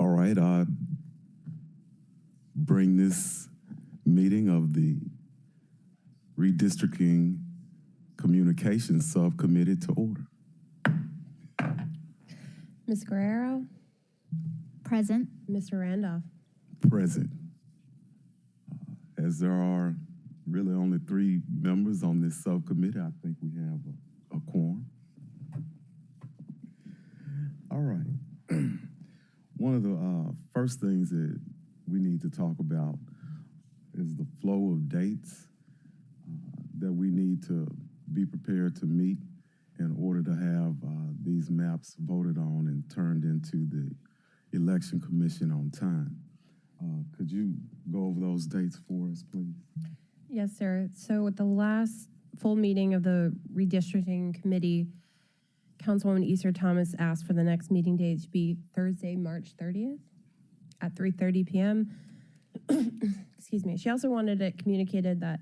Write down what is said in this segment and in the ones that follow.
All right, I bring this meeting of the Redistricting Communications Subcommittee to order. Ms. Guerrero? Present. Mr. Randolph? Present. As there are really only 3 members on this subcommittee, I think we have a quorum. All right. One of the first things that we need to talk about is the flow of dates that we need to be prepared to meet in order to have these maps voted on and turned into the Election Commission on time. Could you go over those dates for us, please? Yes, sir. So at the last full meeting of the Redistricting Committee, Councilwoman Easter Thomas asked for the next meeting date to be Thursday, March 30th at 3:30 p.m. Excuse me. She also wanted it communicated that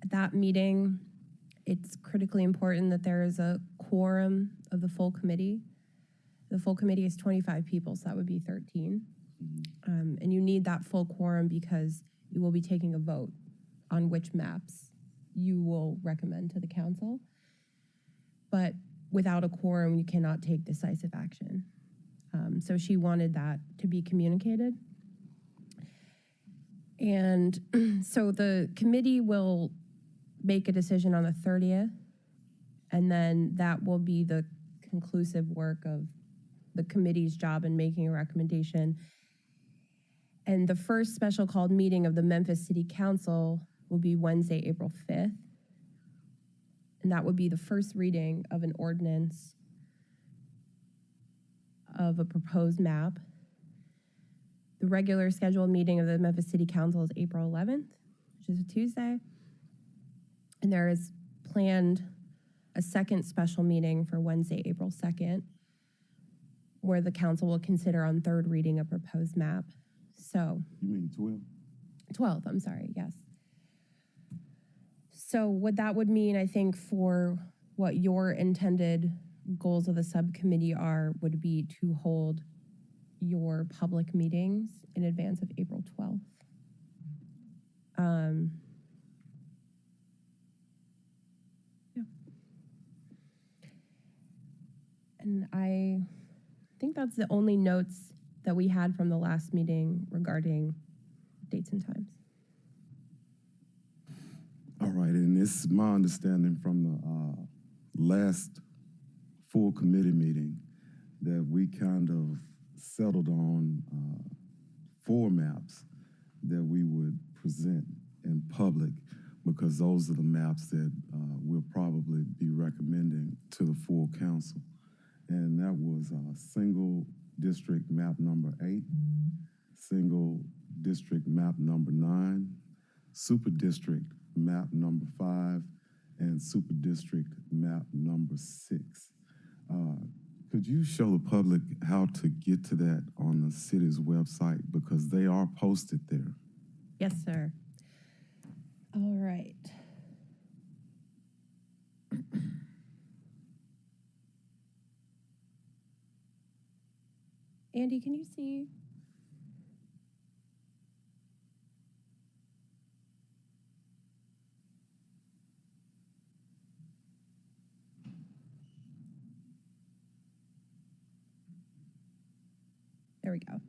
at that meeting, it's critically important that there is a quorum of the full committee. The full committee is 25 people, so that would be 13. And you need that full quorum because you will be taking a vote on which maps you will recommend to the council. But without a quorum, you cannot take decisive action. So she wanted that to be communicated. And so the committee will make a decision on the 30th, and then that will be the conclusive work of the committee's job in making a recommendation. And the first special called meeting of the Memphis City Council will be Wednesday, April 5th. And that would be the first reading of an ordinance of a proposed map. The regular scheduled meeting of the Memphis City Council is April 11th, which is a Tuesday. And there is planned a second special meeting for Wednesday, April 2nd, where the council will consider on third reading a proposed map. So. You mean 12? 12th, I'm sorry, yes. So what that would mean, I think, for what your intended goals of the subcommittee are, would be to hold your public meetings in advance of April 12th. Yeah. And I think that's the only notes that we had from the last meeting regarding dates and times. All right, and it's my understanding from the last full committee meeting that we kind of settled on 4 maps that we would present in public, because those are the maps that we'll probably be recommending to the full council. And that was single district map number 8, single district map number 9, super district map number 5, and super district map number 6. Could you show the public how to get to that on the city's website, because they are posted there? Yes, sir. All right. Andy, can you see? There we go.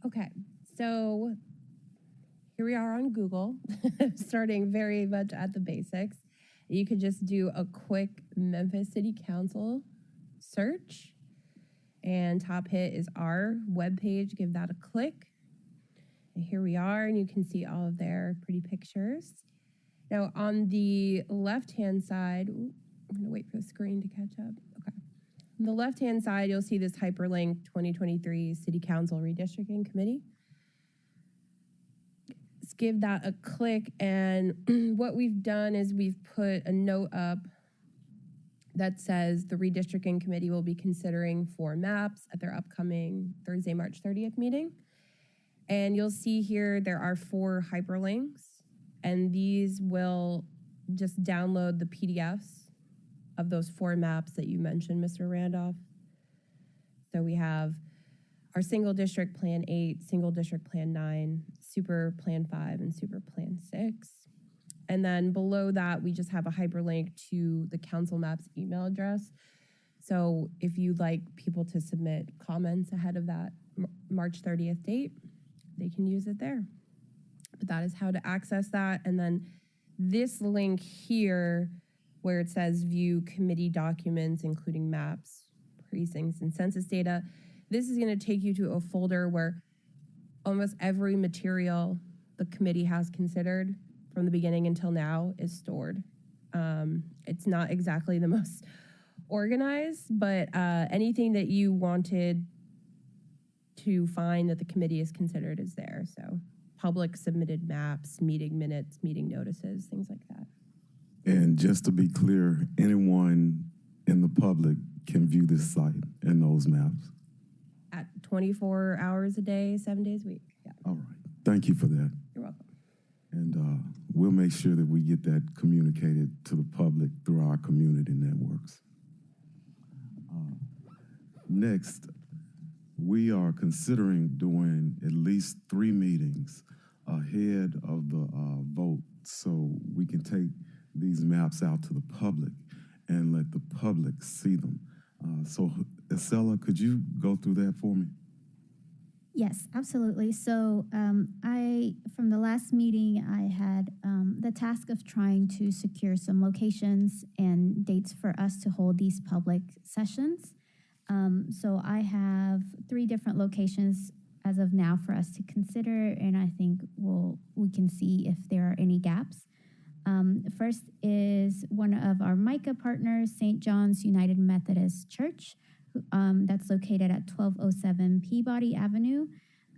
Okay, so here we are on Google, starting very much at the basics. You could just do a quick Memphis City Council search, and top hit is our webpage. Give that a click. And here we are, and you can see all of their pretty pictures. Now on the left-hand side, I'm gonna wait for the screen to catch up. Okay. On the left-hand side, you'll see this hyperlink 2023 City Council Redistricting Committee. Let's give that a click, and what we've done is we've put a note up that says the Redistricting Committee will be considering 4 maps at their upcoming Thursday, March 30th meeting. And you'll see here there are 4 hyperlinks, and these will just download the PDFs of those 4 maps that you mentioned, Mr. Randolph. So we have our single district plan 8, single district plan 9, super plan 5, and super plan 6. And then below that, we just have a hyperlink to the council maps email address. So if you'd like people to submit comments ahead of that March 30th date, they can use it there. But that is how to access that. And then this link here, where it says view committee documents, including maps, precincts, and census data, this is going to take you to a folder where almost every material the committee has considered from the beginning until now is stored. It's not exactly the most organized, but anything that you wanted to find that the committee has considered is there. So public submitted maps, meeting minutes, meeting notices, things like that. And just to be clear, anyone in the public can view this site and those maps. At 24 hours a day, 7 days a week. Yeah. All right. Thank you for that. You're welcome. And we'll make sure that we get that communicated to the public through our community networks. Next, we are considering doing at least 3 meetings ahead of the vote so we can take these maps out to the public and let the public see them. So, Estella, could you go through that for me? Yes, absolutely. So from the last meeting, I had the task of trying to secure some locations and dates for us to hold these public sessions. So I have 3 different locations as of now for us to consider, and I think we can see if there are any gaps. First is one of our MICA partners, St. John's United Methodist Church. That's located at 1207 Peabody Avenue.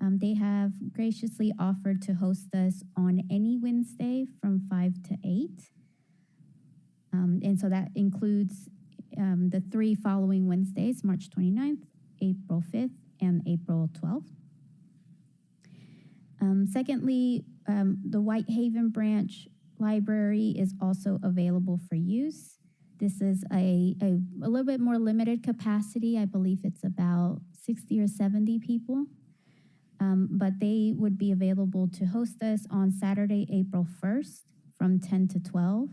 They have graciously offered to host us on any Wednesday from 5 to 8. And so that includes the 3 following Wednesdays, March 29th, April 5th, and April 12th. Secondly, the Whitehaven branch library is also available for use. This is a little bit more limited capacity. I believe it's about 60 or 70 people. But they would be available to host us on Saturday, April 1st from 10 to 12,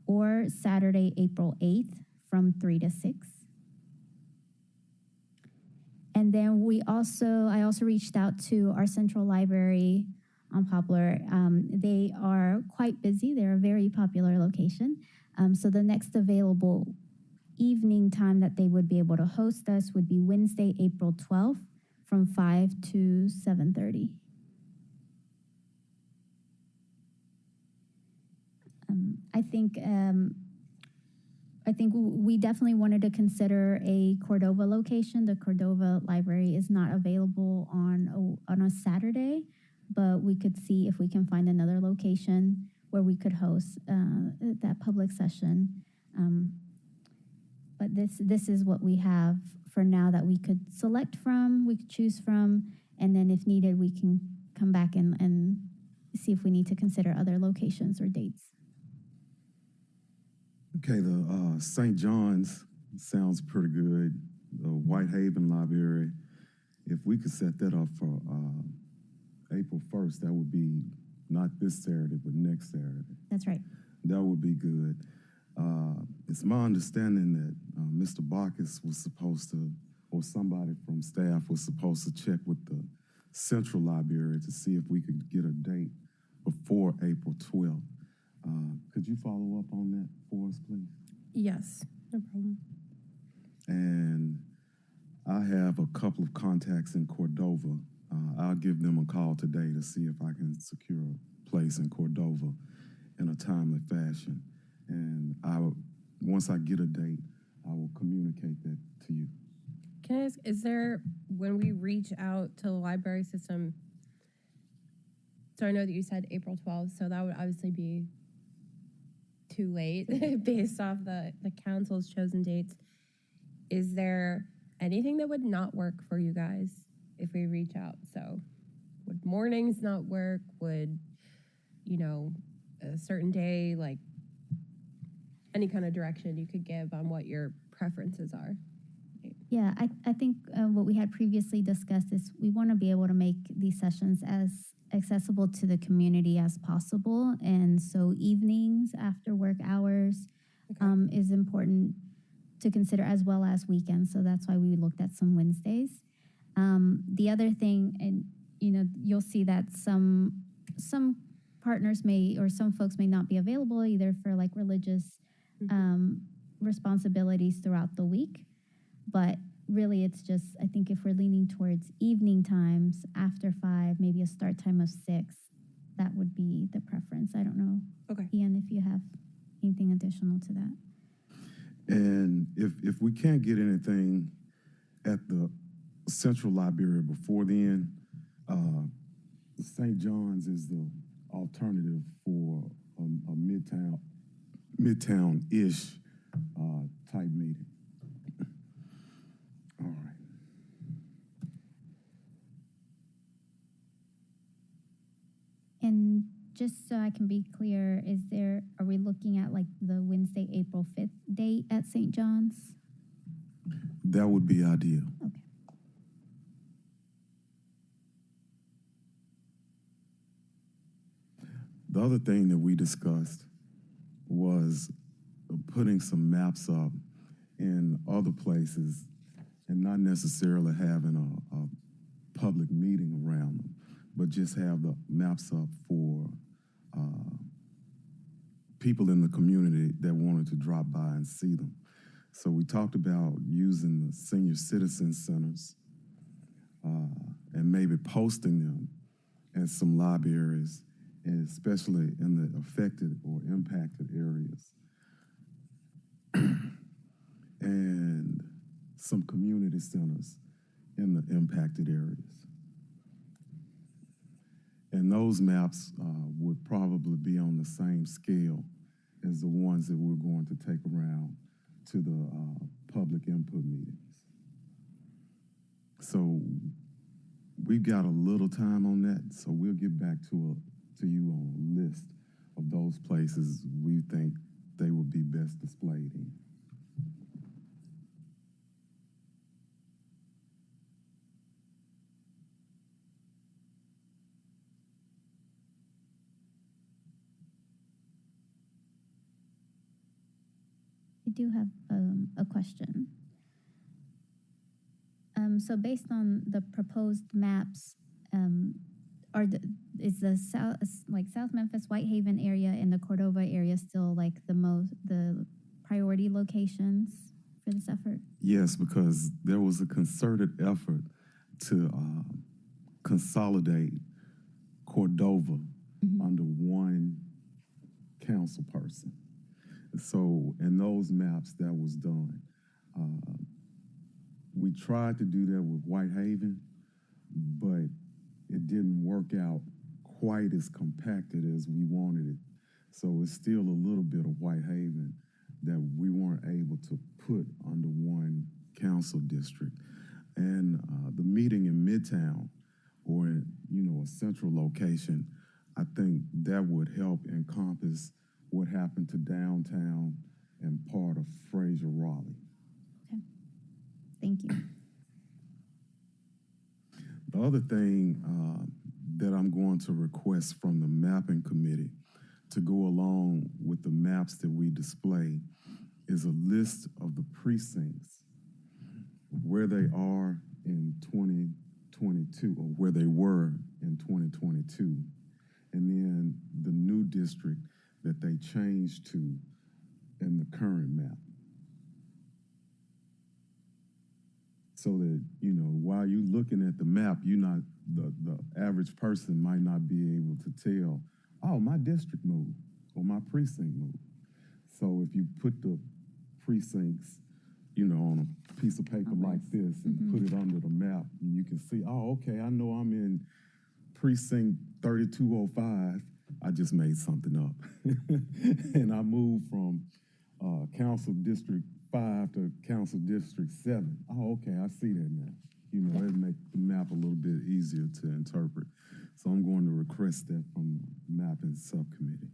or Saturday, April 8th from 3 to 6. And then I also reached out to our central library on Poplar. They are quite busy. They're a very popular location. So the next available evening time that they would be able to host us would be Wednesday, April 12th from 5 to 7:30. I think we definitely wanted to consider a Cordova location. The Cordova Library is not available on a Saturday, but we could see if we can find another location where we could host that public session. But this is what we have for now that we could select from, we could choose from, and then if needed, we can come back and see if we need to consider other locations or dates. Okay, the St. John's sounds pretty good. The Whitehaven Library, if we could set that up for April 1st, that would be not this Saturday, but next Saturday. That's right. That would be good. It's my understanding that Mr. Bacchus was supposed to, or somebody from staff was supposed to check with the Central Library to see if we could get a date before April 12th. Could you follow up on that for us, please? Yes, no problem. And I have a couple of contacts in Cordova. I'll give them a call today to see if I can secure a place in Cordova in a timely fashion. And once I get a date, I will communicate that to you. Can I ask, is there, when we reach out to the library system, so I know that you said April 12th, so that would obviously be too late based off the council's chosen dates. Is there anything that would not work for you guys if we reach out? So would mornings not work? Would, a certain day, like any kind of direction you could give on what your preferences are? Yeah, I think what we had previously discussed is we want to be able to make these sessions as accessible to the community as possible. And so evenings after work hours is important to consider, as well as weekends. So that's why we looked at some Wednesdays. The other thing, and you'll see that some partners may, or some folks may not be available either for like religious responsibilities throughout the week. But really, it's just, I think if we're leaning towards evening times after 5, maybe a start time of 6, that would be the preference. I don't know, Ian, if you have anything additional to that. And if we can't get anything at the Central Library before then, St. John's is the alternative for a midtown-ish type meeting. All right. And just so I can be clear, are we looking at like the Wednesday, April 5th date at St. John's? That would be ideal. Okay. The other thing that we discussed was putting some maps up in other places and not necessarily having a public meeting around them, but just have the maps up for people in the community that wanted to drop by and see them. So we talked about using the senior citizen centers and maybe posting them at some libraries, and especially in the affected or impacted areas. And some community centers in the impacted areas. And those maps would probably be on the same scale as the ones that we're going to take around to the public input meetings. So we've got a little time on that, so we'll get back to you on a list of those places we think they would be best displayed in. I do have a question. So based on the proposed maps, is the South Memphis, Whitehaven area and the Cordova area still like the priority locations for this effort? Yes, because there was a concerted effort to consolidate Cordova under one council person. So in those maps, that was done. We tried to do that with Whitehaven, but it didn't work out quite as compacted as we wanted it. So it's still a little bit of Whitehaven that we weren't able to put under one council district. And the meeting in Midtown, or in, a central location, I think that would help encompass what happened to downtown and part of Fraser-Raleigh. Okay, thank you. The other thing that I'm going to request from the mapping committee to go along with the maps that we display is a list of the precincts, where they are in 2022, or where they were in 2022, and then the new district that they changed to in the current map. So that, while you're looking at the map, the average person might not be able to tell, oh, my district moved or my precinct moved. So if you put the precincts, on a piece of paper like this and put it under the map, and you can see, oh, okay, I know I'm in precinct 3205. I just made something up. And I moved from Council District 5 to Council District 7. Oh, okay, I see that now. It'll make the map a little bit easier to interpret. So I'm going to request that from the mapping subcommittee.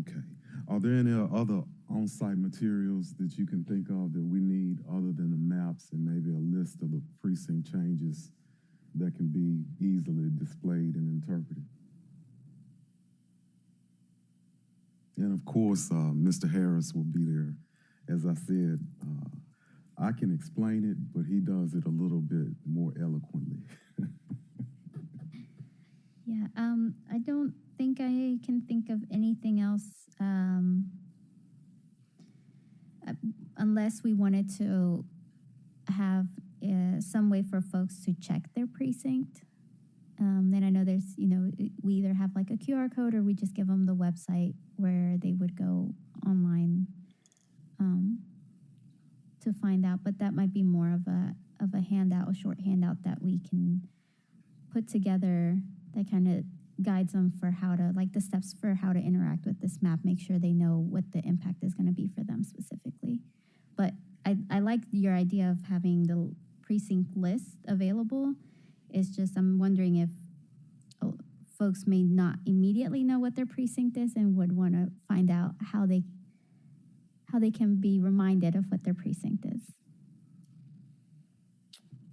Okay. Are there any other on-site materials that you can think of that we need other than the maps and maybe a list of the precinct changes that can be easily displayed and interpreted? And of course, Mr. Harris will be there. As I said, I can explain it, but he does it a little bit more eloquently. Yeah, I don't think I can think of anything else unless we wanted to have some way for folks to check their precinct. Then I know there's, we either have like a QR code or we just give them the website where they would go online to find out. But that might be more of a handout, a short handout that we can put together that kind of guides them for how to, like the steps for how to interact with this map, make sure they know what the impact is going to be for them specifically. But I like your idea of having the precinct list available. It's just I'm wondering if folks may not immediately know what their precinct is and would want to find out how they can be reminded of what their precinct is.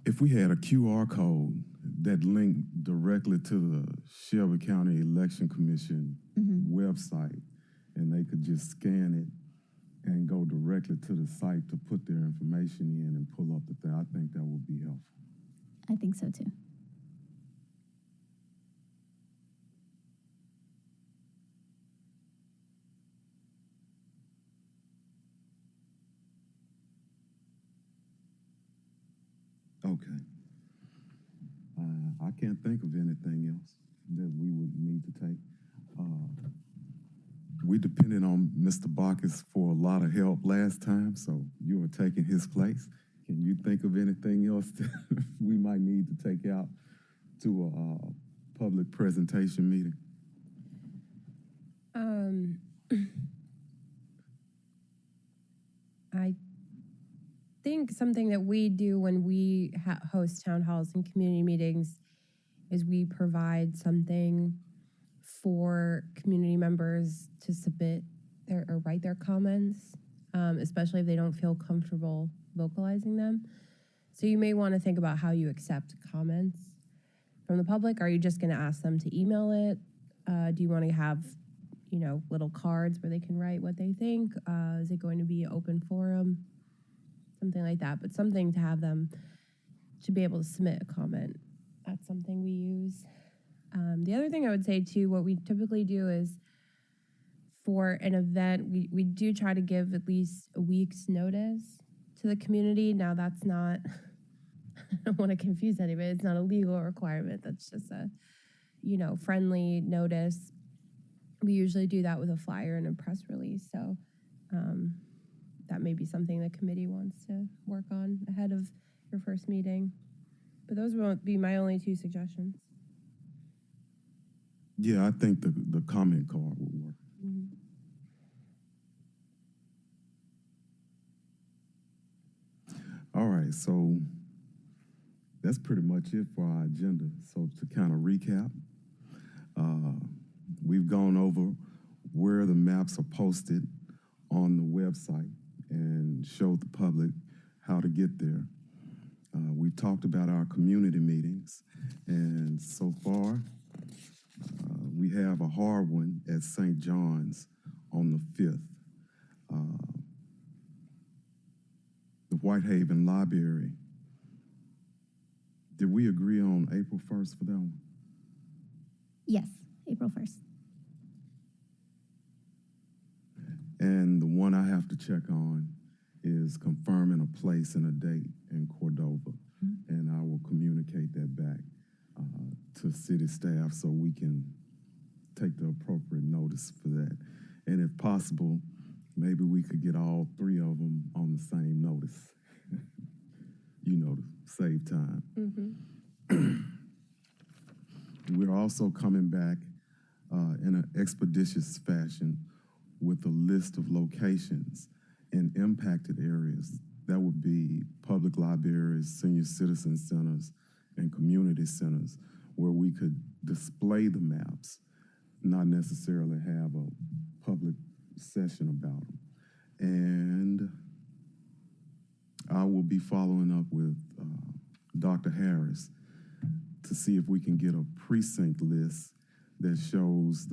If we had a QR code that linked directly to the Shelby County Election Commission website, and they could just scan it and go directly to the site to put their information in and pull up the thing, I think that would be helpful. I think so too. Okay. I can't think of anything else that we would need to take. We depended on Mr. Bacchus for a lot of help last time, so you are taking his place. Can you think of anything else that we might need to take out to a public presentation meeting? I think something that we do when we host town halls and community meetings is we provide something for community members to submit or write their comments, especially if they don't feel comfortable vocalizing them. So you may want to think about how you accept comments from the public. Are you just going to ask them to email it? Do you want to have, little cards where they can write what they think? Is it going to be an open forum? Something like that, but something to have them to be able to submit a comment. That's something we use. The other thing I would say too, what we typically do is for an event, we do try to give at least a week's notice to the community. Now that's not, I don't want to confuse anybody. It's not a legal requirement. That's just a, friendly notice. We usually do that with a flyer and a press release. So that may be something the committee wants to work on ahead of your first meeting. But those won't be my only two suggestions. Yeah, I think the comment card would work. All right, so that's pretty much it for our agenda. So to kind of recap, we've gone over where the maps are posted on the website and showed the public how to get there. We've talked about our community meetings, and so far, we have a hard one at St. John's on the 5th. The Whitehaven Library. Did we agree on April 1st for that one? Yes, April 1st. And the one I have to check on is confirming a place and a date in Cordova. And I will communicate that back to city staff so we can take the appropriate notice for that. And if possible, maybe we could get all three of them on the same notice, to save time. We're also coming back in an expeditious fashion with a list of locations in impacted areas. That would be public libraries, senior citizen centers, and community centers where we could display the maps not necessarily have a public session about them. And I will be following up with Dr. Harris to see if we can get a precinct list that shows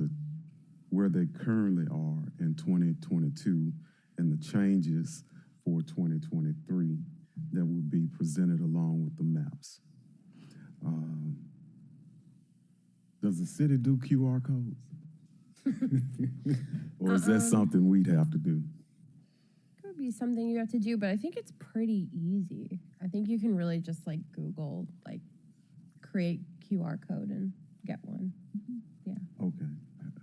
where they currently are in 2022 and the changes for 2023 that will be presented along with the maps. Does the city do QR codes? Or is that something we'd have to do? Could be something you have to do, but I think it's pretty easy. I think you can really just like Google, like create QR code and get one. Yeah. Okay.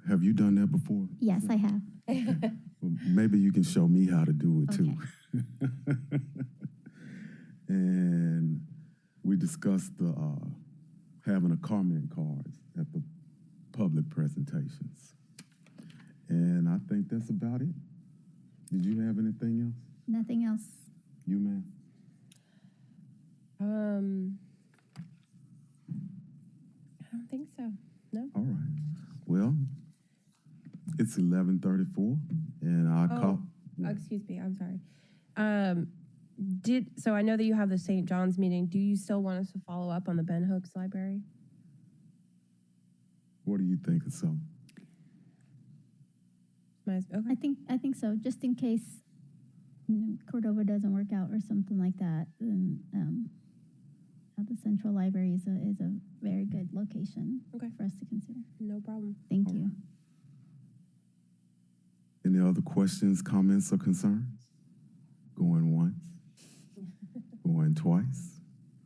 Have you done that before? Yes, I have. Well, maybe you can show me how to do it too. And we discussed the having a comment cards at the public presentations. And I think that's about it. Did you have anything else? Nothing else. You, ma'am? I don't think so. No. All right. Well, it's 11:34, and I'll call. Excuse me. I'm sorry. So I know that you have the St. John's meeting. Do you still want us to follow up on the Ben Hooks Library? What do you think, so? Okay. I think so. Just in case Cordova doesn't work out or something like that, then the Central Library is a very good location for us to consider. No problem. Thank you. Any other questions, comments, or concerns? Going once? Going twice?